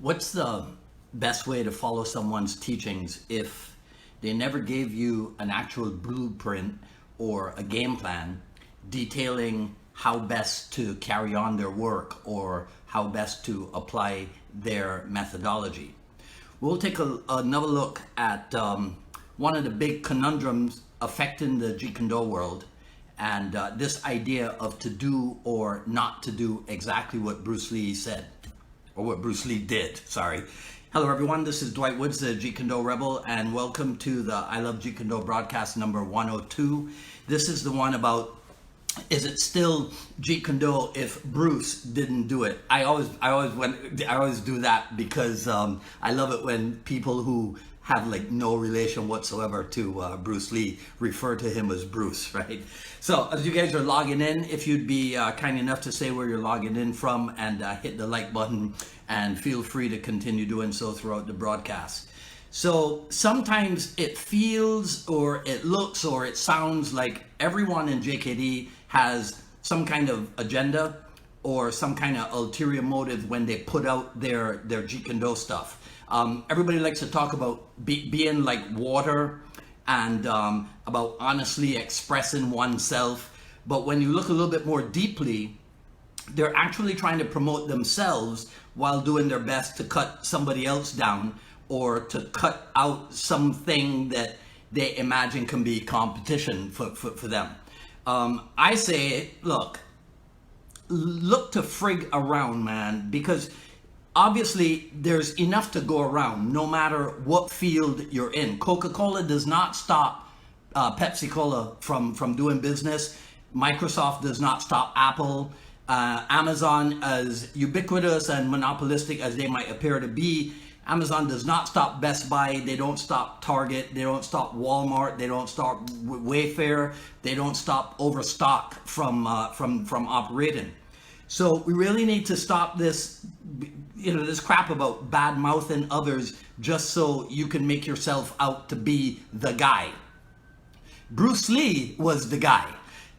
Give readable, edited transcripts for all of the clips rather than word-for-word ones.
What's the best way to follow someone's teachings if they never gave you an actual blueprint or a game plan detailing how best to carry on their work or how best to apply their methodology? We'll take another look at one of the big conundrums affecting the Jeet Kune Do world, and this idea of to do or not to do exactly what Bruce Lee said, or what Bruce Lee did, sorry. Hello everyone, this is Dwight Woods, the Jeet Kune Do Rebel, and welcome to the I Love Jeet Kune Do broadcast number 102. This is the one about, is it still Jeet Kune Do if Bruce didn't do it? I always do that because I love it when people who have like no relation whatsoever to Bruce Lee refer to him as Bruce, right? So as you guys are logging in, if you'd be kind enough to say where you're logging in from and hit the like button, and feel free to continue doing so throughout the broadcast. So sometimes it feels or it looks or it sounds like everyone in JKD has some kind of agenda or some kind of ulterior motive when they put out their Jeet Kune Do stuff. Everybody likes to talk about being like water and about honestly expressing oneself. But when you look a little bit more deeply, they're actually trying to promote themselves while doing their best to cut somebody else down or to cut out something that they imagine can be competition for them. I say, look to frig around, man, because obviously there's enough to go around no matter what field you're in. Coca-Cola does not stop Pepsi-Cola from doing business. Microsoft does not stop Apple. Amazon, as ubiquitous and monopolistic as they might appear to be, Amazon does not stop Best Buy. They don't stop Target. They don't stop Walmart. They don't stop Wayfair. They don't stop Overstock from operating. So we really need to stop this, this crap about bad mouthing others just so you can make yourself out to be the guy. Bruce Lee was the guy.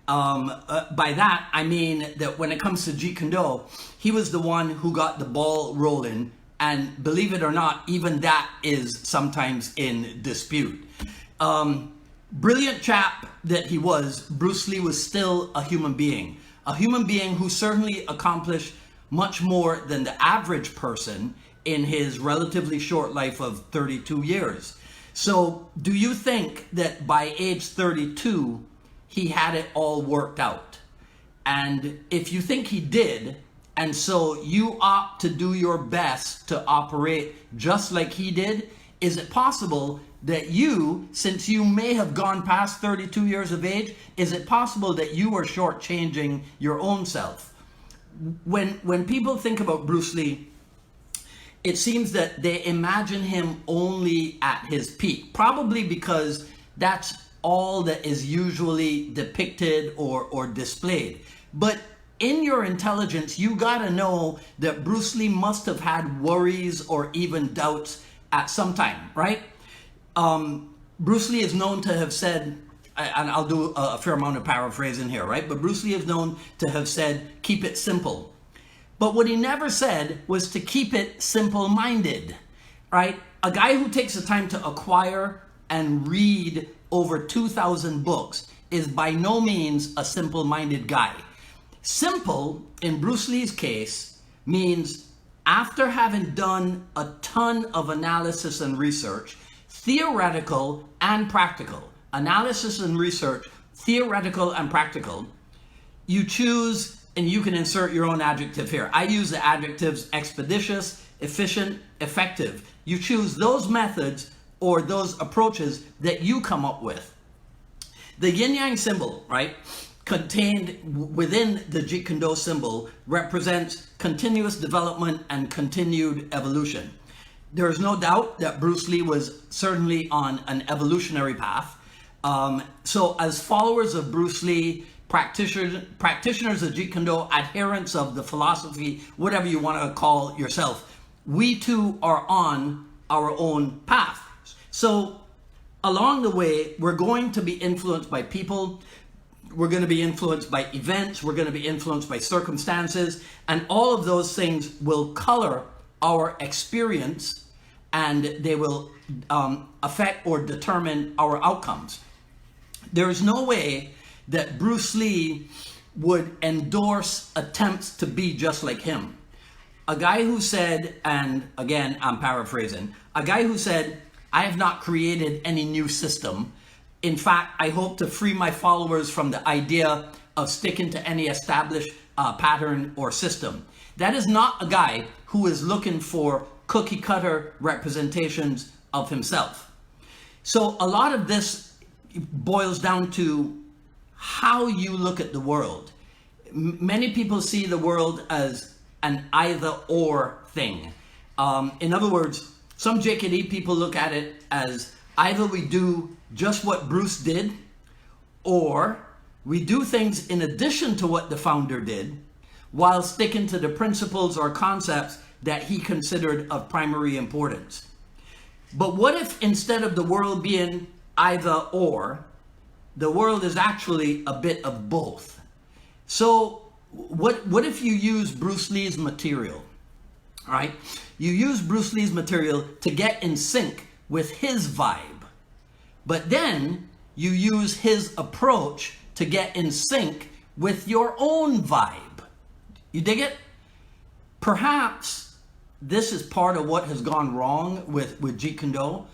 By that, I mean that when it comes to Jeet Kune Do, he was the one who got the ball rolling, and believe it or not, even that is sometimes in dispute. Brilliant chap that he was, Bruce Lee was still a human being who certainly accomplished much more than the average person in his relatively short life of 32 years. So do you think that by age 32, he had it all worked out? And if you think he did, and so you opt to do your best to operate just like he did, is it possible that you, since you may have gone past 32 years of age, is it possible that you are shortchanging your own self? When people think about Bruce Lee, it seems that they imagine him only at his peak, probably because that's all that is usually depicted or displayed. But in your intelligence, you gotta know that Bruce Lee must have had worries or even doubts at some time, right? Bruce Lee is known to have said, and I'll do a fair amount of paraphrasing here, right? But Bruce Lee is known to have said, keep it simple. But what he never said was to keep it simple-minded, right? A guy who takes the time to acquire and read over 2,000 books is by no means a simple-minded guy. Simple, in Bruce Lee's case, means after having done a ton of analysis and research, theoretical and practical, analysis and research, theoretical and practical, you choose, and you can insert your own adjective here. I use the adjectives expeditious, efficient, effective. You choose those methods or those approaches that you come up with. The yin-yang symbol, right, contained within the Jeet Kune Do symbol represents continuous development and continued evolution. There is no doubt that Bruce Lee was certainly on an evolutionary path. So as followers of Bruce Lee, practitioners of Jeet Kune Do, adherents of the philosophy, whatever you want to call yourself, we too are on our own path. So along the way, we're going to be influenced by people, we're going to be influenced by events, we're going to be influenced by circumstances, and all of those things will color our experience, and they will affect or determine our outcomes. There is no way that Bruce Lee would endorse attempts to be just like him. A guy who said, and again, I'm paraphrasing, a guy who said, I have not created any new system. In fact, I hope to free my followers from the idea of sticking to any established pattern or system. That is not a guy who is looking for cookie cutter representations of himself. So a lot of this boils down to how you look at the world. Many people see the world as an either or thing. In other words, some JKD people look at it as either we do just what Bruce did, or we do things in addition to what the founder did, while sticking to the principles or concepts that he considered of primary importance. But what if instead of the world being either or, the world is actually a bit of both? So what if you use Bruce Lee's material, all right? You use Bruce Lee's material to get in sync with his vibe, but then you use his approach to get in sync with your own vibe. You dig it? Perhaps this is part of what has gone wrong with Jeet Kune Do.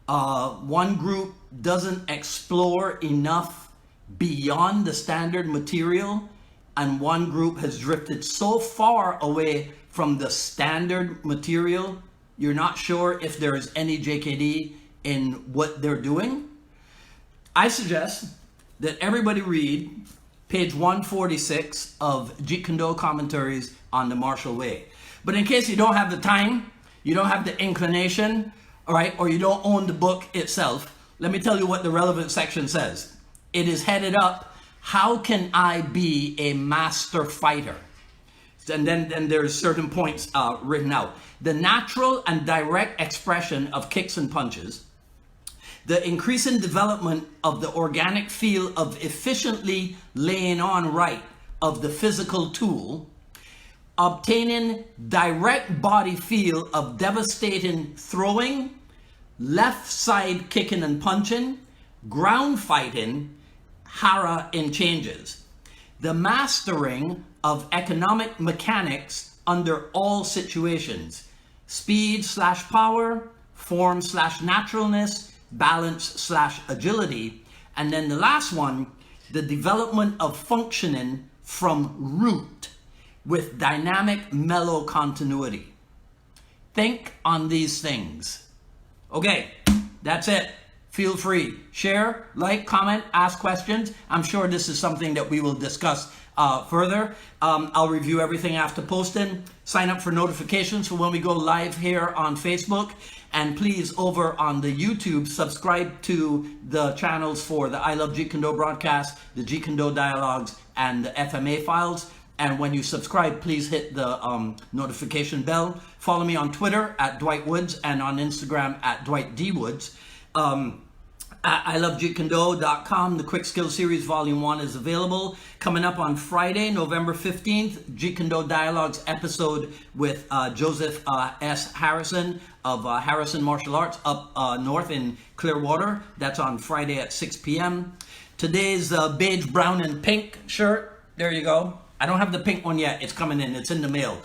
One group doesn't explore enough beyond the standard material, and one group has drifted so far away from the standard material, you're not sure if there is any JKD in what they're doing. I suggest that everybody read page 146 of Jeet Kune Do commentaries on the martial way. But in case you don't have the time, you don't have the inclination, all right, or you don't own the book itself, let me tell you what the relevant section says. It is headed up, how can I be a master fighter? And then there's certain points written out. The natural and direct expression of kicks and punches, the increasing development of the organic feel of efficiently laying on right of the physical tool, obtaining direct body feel of devastating throwing, left side kicking and punching, ground fighting, hara in changes. The mastering of economic mechanics under all situations, speed/power, form/naturalness, balance/agility, and then the last one, the development of functioning from root with dynamic mellow continuity. Think on these things. Okay, that's it. Feel free. Share, like, comment, ask questions. I'm sure this is something that we will discuss further. I'll review everything after posting. Sign up for notifications for when we go live here on Facebook. And please, over on the YouTube, subscribe to the channels for the I Love Jeet Kune Do broadcast, the Jeet Kune Do dialogues, and the FMA files. And when you subscribe, please hit the notification bell. Follow me on Twitter at Dwight Woods and on Instagram at Dwight D. Woods. At ilovejeetkunዶ.com, the Quick Skill Series Volume 1 is available. Coming up on Friday, November 15th, Jeet Kune Do Dialogues episode with Joseph S. Harrison of Harrison Martial Arts up north in Clearwater. That's on Friday at 6 p.m. Today's beige, brown, and pink shirt. There you go. I don't have the pink one yet. It's coming in. It's in the mail.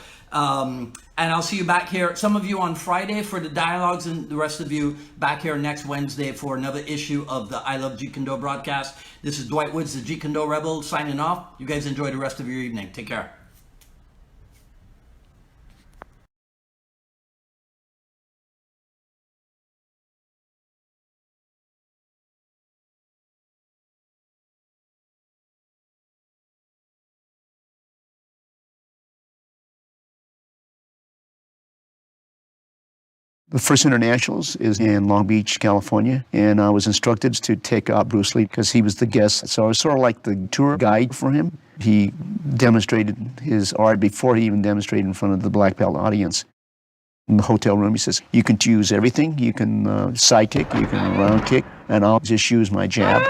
And I'll see you back here, some of you on Friday for the dialogues, and the rest of you back here next Wednesday for another issue of the I Love Jeet Kune Do broadcast. This is Dwight Woods, the Jeet Kune Do Rebel, signing off. You guys enjoy the rest of your evening. Take care. The first internationals is in Long Beach, California, and I was instructed to take Bruce Lee because he was the guest. So I was sort of like the tour guide for him. He demonstrated his art before he even demonstrated in front of the black belt audience. In the hotel room, he says, you can use everything. You can side kick, you can round kick, and I'll just use my jab.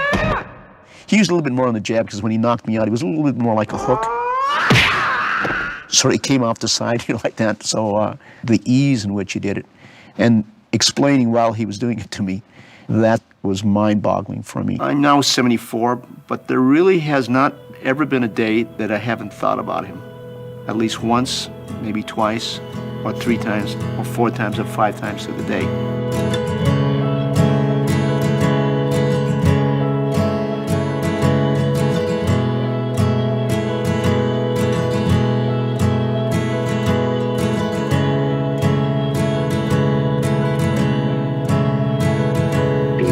He used a little bit more on the jab because when he knocked me out, it was a little bit more like a hook. sort of came off the side like that. So the ease in which he did it, and explaining while he was doing it to me, that was mind-boggling for me. I'm now 74, but there really has not ever been a day that I haven't thought about him. At least once, maybe twice, or 3 times, or 4 times, or 5 times through the day.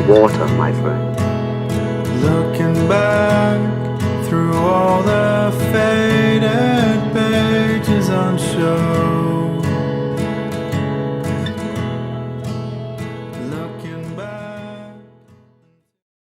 Water, my friend. Looking back through all the faded pages on show.